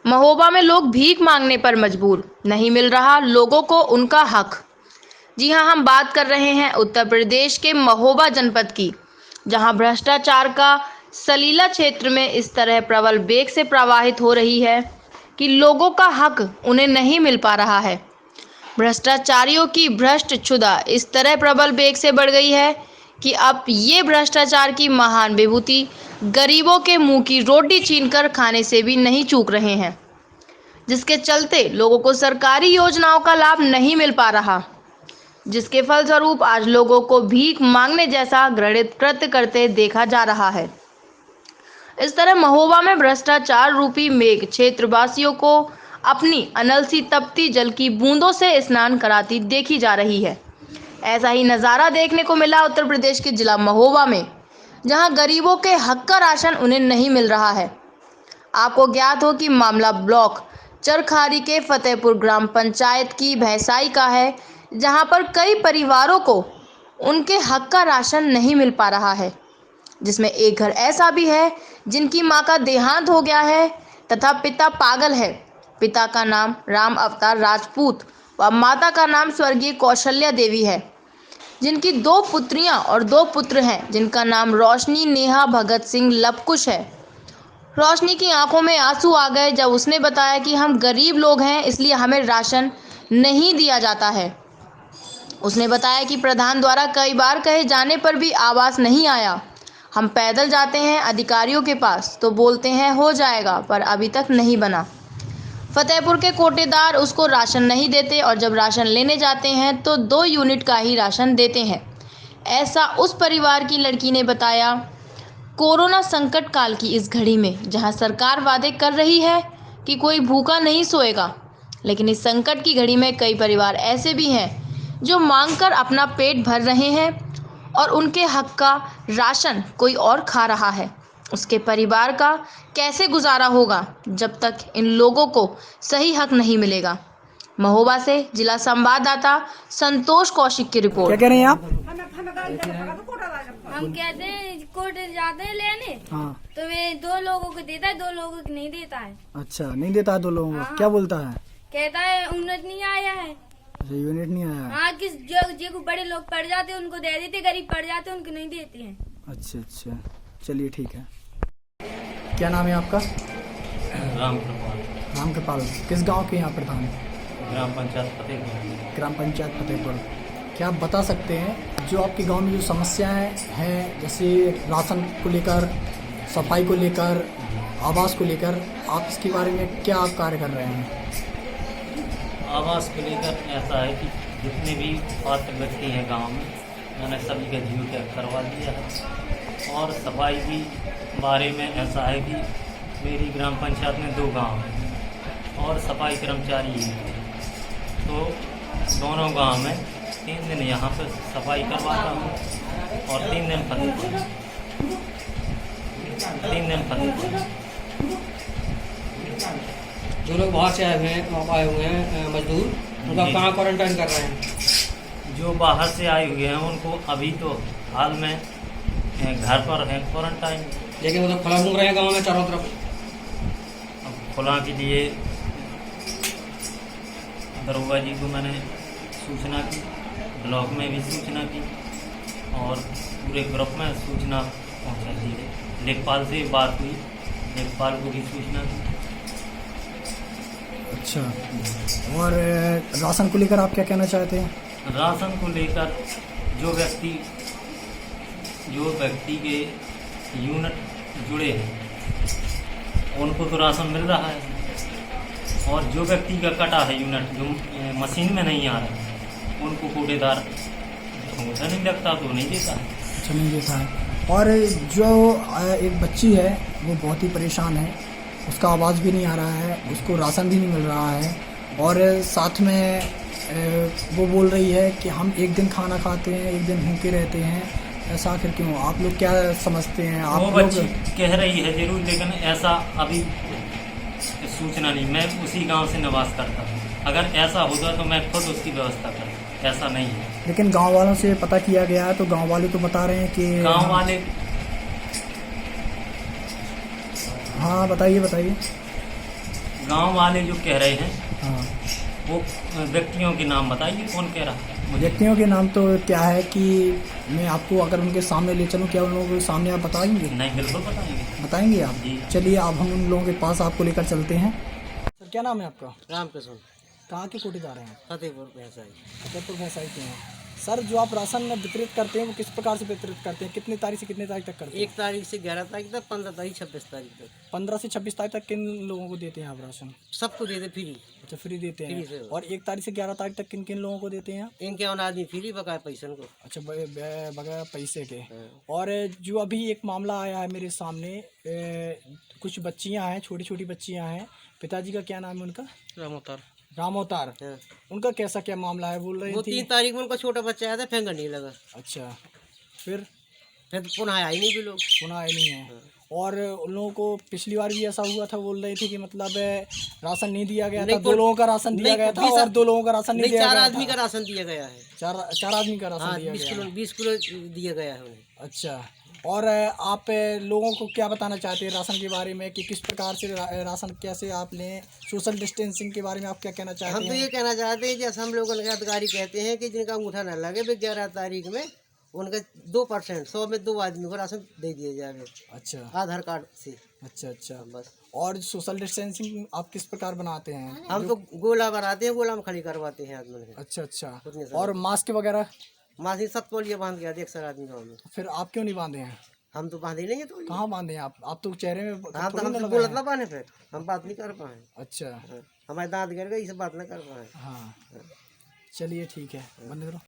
महोबा में लोग भीख मांगने पर मजबूर, नहीं मिल रहा लोगों को उनका हक। जी हां, हम बात कर रहे हैं उत्तर प्रदेश के महोबा जनपद की, जहां भ्रष्टाचार का सलीला क्षेत्र में इस तरह प्रबल वेग से प्रवाहित हो रही है कि लोगों का हक उन्हें नहीं मिल पा रहा है। भ्रष्टाचारियों की भ्रष्ट क्षुधा इस तरह प्रबल वेग से बढ़ गई है कि अब ये भ्रष्टाचार की महान विभूति गरीबों के मुंह की रोटी छीनकर खाने से भी नहीं चूक रहे हैं, जिसके चलते लोगों को सरकारी योजनाओं का लाभ नहीं मिल पा रहा, जिसके फलस्वरूप आज लोगों को भीख मांगने जैसा घृणित कृत्य करते देखा जा रहा है। इस तरह महोबा में भ्रष्टाचार रूपी मेघ क्षेत्रवासियों को अपनी अनल सी तपती जल की बूंदों से स्नान कराती देखी जा रही है। ऐसा ही नज़ारा देखने को मिला उत्तर प्रदेश के जिला महोबा में, जहां गरीबों के हक का राशन उन्हें नहीं मिल रहा है। आपको ज्ञात हो कि मामला ब्लॉक चरखारी के फतेहपुर ग्राम पंचायत की भैंसाई का है, जहां पर कई परिवारों को उनके हक का राशन नहीं मिल पा रहा है, जिसमें एक घर ऐसा भी है जिनकी मां का देहांत हो गया है तथा पिता पागल है। पिता का नाम राम अवतार राजपूत व माता का नाम स्वर्गीय कौशल्या देवी है, जिनकी 2 पुत्रियां और 2 पुत्र हैं, जिनका नाम रोशनी नेहा भगत सिंह लवकुश है। रोशनी की आंखों में आंसू आ गए जब उसने बताया कि हम गरीब लोग हैं, इसलिए हमें राशन नहीं दिया जाता है। उसने बताया कि प्रधान द्वारा कई बार कहे जाने पर भी आवास नहीं आया। हम पैदल जाते हैं अधिकारियों के पास तो बोलते हैं हो जाएगा, पर अभी तक नहीं बना। फतेहपुर के कोटेदार उसको राशन नहीं देते और जब राशन लेने जाते हैं तो 2 यूनिट का ही राशन देते हैं। ऐसा उस परिवार की लड़की ने बताया। कोरोना संकट काल की इस घड़ी में जहां सरकार वादे कर रही है कि कोई भूखा नहीं सोएगा, लेकिन इस संकट की घड़ी में कई परिवार ऐसे भी हैं जो मांगकर अपना पेट भर रहे हैं और उनके हक का राशन कोई और खा रहा है। उसके परिवार का कैसे गुजारा होगा जब तक इन लोगों को सही हक नहीं मिलेगा। महोबा से जिला संवाददाता संतोष कौशिक की रिपोर्ट। क्या कह रहे हैं आप? हम कहते हैं कोर्ट जाते हैं लेने, हाँ। तो वे 2 लोगों को देता है, 2 लोगों को नहीं देता है। अच्छा, नहीं देता है 2 लोगों को। हाँ। क्या बोलता है? कहता है यूनिट नहीं आया है। अच्छा, यूनिट नहीं आया है। हाँ, जो बड़े लोग पड़ जाते हैं उनको दे देते, गरीब पड़ जाते हैं उनको नहीं देते हैं। अच्छा अच्छा, चलिए ठीक है। क्या नाम है आपका? राम कृपाल। किस गांव के यहाँ प्रधान? ग्राम पंचायत फतेहपुर। ग्राम पंचायत फतेहपुर। क्या आप बता सकते हैं जो आपके गांव में जो समस्याएं हैं, जैसे राशन को लेकर, सफाई को लेकर, आवास को लेकर, आप इसके बारे में क्या आप कार्य कर रहे हैं? आवास को लेकर ऐसा है कि जितने भी पात्र व्यक्ति हैं गांव में, मैंने सभी का जीव टैग करवा दिया है। और सफाई की बारे में ऐसा है कि मेरी ग्राम पंचायत में 2 गांव हैं और सफाई कर्मचारी हैं, तो दोनों गांव में 3 दिन यहाँ पर सफाई करवाता हूँ और 3 दिन फतेहपुर। 3 दिन फतेहपुर। जो लोग बाहर से आए हुए हैं मजदूर, उनका कहाँ क्वारंटाइन कर रहे हैं? जो बाहर से आए हुए हैं उनको अभी तो हाल में घर पर हैं क्वारंटाइन। लेकिन वो तो खुला घूम रहे हैं गाँव में चारों तरफ। अब खुला के लिए दरोगा जी को मैंने सूचना की, ब्लॉक में भी सूचना की और पूरे ग्रुप में सूचना पहुंचा दी है। लेखपाल से बात हुई, लेखपाल को भी सूचना की। अच्छा, और राशन को लेकर आप क्या कहना चाहते हैं? राशन को लेकर जो व्यक्ति के यूनिट जुड़े हैं उनको तो राशन मिल रहा है, और जो व्यक्ति का कटा है यूनिट, जो मशीन में नहीं आ रहा है, उनको कोटेदार अंगूठा नहीं लगता तो नहीं देता है। अच्छा, नहीं देता है। और जो एक बच्ची है वो बहुत ही परेशान है, उसका आवाज़ भी नहीं आ रहा है, उसको राशन भी नहीं मिल रहा है, और साथ में वो बोल रही है कि हम एक दिन खाना खाते हैं, एक दिन भूखे रहते हैं। ऐसा आखिर क्यों? आप लोग क्या समझते हैं? आप वो लोग बच्ची कह रही है जरूर, लेकिन ऐसा अभी सूचना नहीं। मैं उसी गांव से निवास करता हूँ, अगर ऐसा होता तो मैं खुद उसकी व्यवस्था करता, ऐसा नहीं है। लेकिन गांव वालों से पता किया गया है तो गांव वाले तो बता रहे हैं कि गांव वाले, हाँ बताइए बताइए। गांव वाले जो कह रहे हैं हाँ, वो व्यक्तियों के नाम बताइए, कौन कह रहा है मुझे? व्यक्तियों के नाम तो क्या है कि मैं आपको अगर उनके सामने ले चलूँ, क्या उन लोगों के सामने आप बताएंगे? नहीं, बिल्कुल बताएंगे। बताएंगे आप? जी। चलिए आप हम उन लोगों के पास आपको लेकर चलते हैं। सर क्या नाम है आपका? रामकृष्ण, कहाँ के कोटेदार हैं? फतेहपुर भैंसाई। फतेहपुर भैंसाई के हैं। सर जो आप राशन वितरित करते हैं वो किस प्रकार से वितरित करते हैं? कितनी तारीख से कितनी तारीख तक करते हैं? 1 तारीख से 11 तारीख तक, 15 तारीख 26 तारीख तक 15 से 26 तारीख तक किन लोगों को देते हैं आप राशन? सबको दे दे फ्री। अच्छा फ्री देते फ्री हैं। से। और 1 तारीख से 11 तारीख तक किन किन लोगों को देते हैं आप? इनके उन आदमी फ्री बकाया पैसन को। अच्छा बगैर पैसे के। हाँ। और जो अभी एक मामला आया है मेरे सामने, कुछ बच्चियां हैं, छोटी छोटी बच्चियां हैं, पिताजी का क्या नाम है उनका? रामोतार। रामोतार। हाँ। उनका कैसा क्या मामला है? बोल रही वो थी। 3 तारीख में उनका छोटा बच्चा आया था, फेंगन नहीं लगा। अच्छा फिर फिर पुनः आया ही नहीं भी लोग। सुना आए नहीं है। और उन लोगों को पिछली बार भी ऐसा हुआ था, बोल रहे थे कि मतलब राशन नहीं दिया गया था, नहीं, 2 लोगों का राशन दिया नहीं, गया था 20 और 2 लोगों का राशन नहीं नहीं, दिया 4 गया आदमी था। का राशन दिया गया है। 4 आदमी का राशन हाँ, दिया 20 गया किलो है। 20 किलो दिया गया है उन्हें। अच्छा। और आप लोगों को क्या बताना चाहते हैं राशन के बारे में, कि किस प्रकार से राशन कैसे आप लें? सोशल डिस्टेंसिंग के बारे में आप क्या कहना हम चाहते तो हैं? ये कहना चाहते हैं, जैसे हम लोगों के अधिकारी कहते हैं कि जिनका अंगूठा न लगे वे 11 तारीख में उनका 2% 100 में 2 आदमी को राशन दे दिया जाए अच्छा आधार कार्ड से। अच्छा। बस और सोशल डिस्टेंसिंग आप किस प्रकार बनाते हैं? हम तो गोला बनाते हैं, गोला में खड़ी करवाते हैं आदमी को। अच्छा। उतने सारे। और मास्क वगैरह मासी सब तौलिया बांध गया देख सर आदमी गाँव में। फिर आप क्यों नहीं बांधे हैं? हम तो बांधे नहीं है तो। कहाँ बांधे हैं आप तो चेहरे में हाँ, तो थोड़ी हम ना तो लगाए बोलत हैं। ना पाने फिर हम बात नहीं कर पाए। अच्छा। हमारे दांत गिर गए, इसे बात ना कर पाए। हाँ चलिए ठीक है, बंद करो।